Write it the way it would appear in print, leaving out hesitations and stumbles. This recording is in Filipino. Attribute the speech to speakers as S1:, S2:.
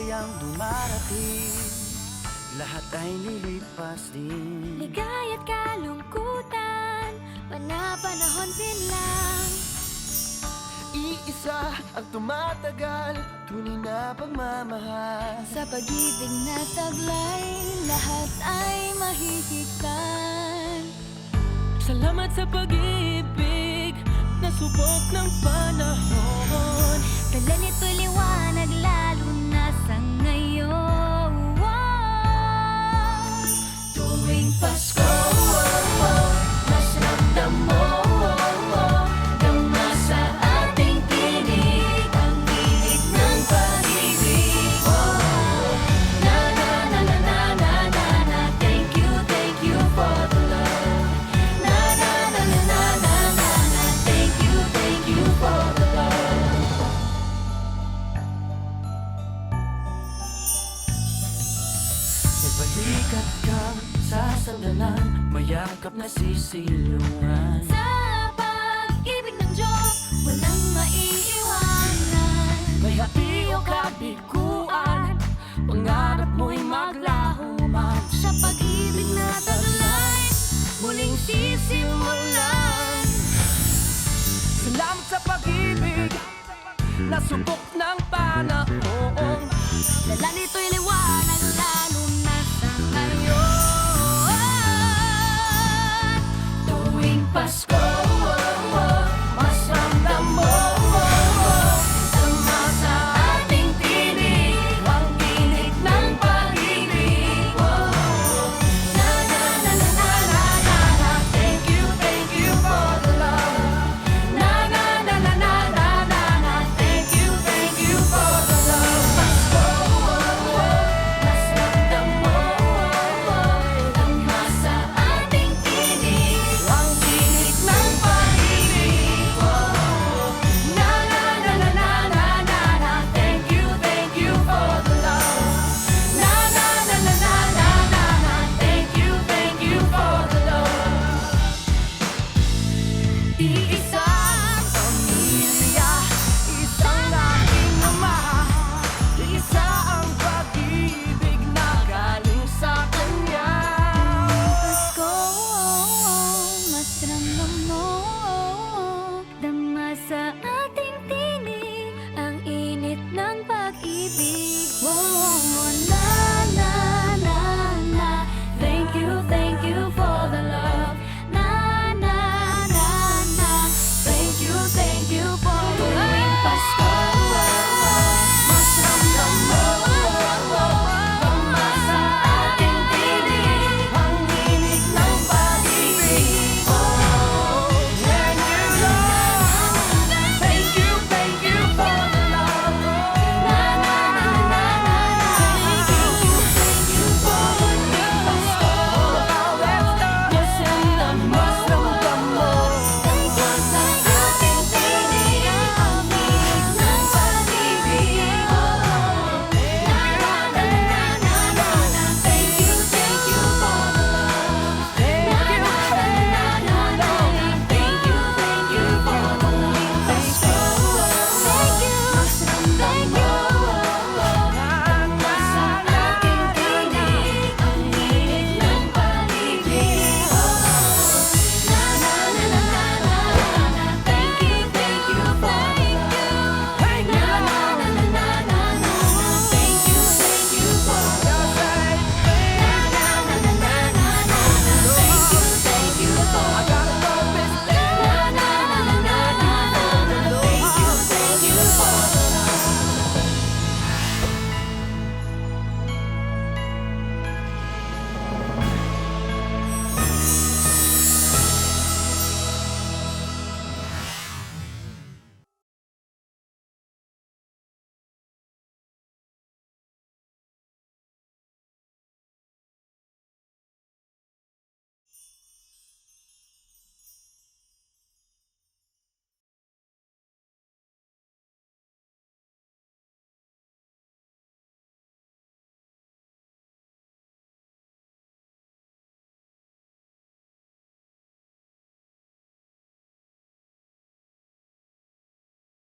S1: ligayang dumarating, lahat ay lilipas din.
S2: Ligaya't kalungkutan, panahon din lang.
S1: Iisa ang tumatagal, tunay na pagmamahal.
S2: Sa pag-ibig na taglay, lahat ay mahihigtan.
S3: Salamat sa pag-ibig na subok ng panahon.
S2: Dala nito'y liwanag lalo na sa ngayon. Tuwing Pasko, mas ramdam mo, dama sa ating tinig ang init ng pag-ibig. Na na na na na na na na, thank you for the love. Na na na na na na na na, thank you for the love.
S1: May balikat kang sasandalan, mayakap na sisilungan.
S2: Sa pag-ibig ng Diyos, walang maiiwanan.
S3: May hati o kabiguan, pangarap mo'y maglaho man.
S2: Sa pag-ibig na taglay, muling sisimulan.
S3: Salamat sa pag-ibig na subok ng panahon.
S2: Dala nito'y liwanag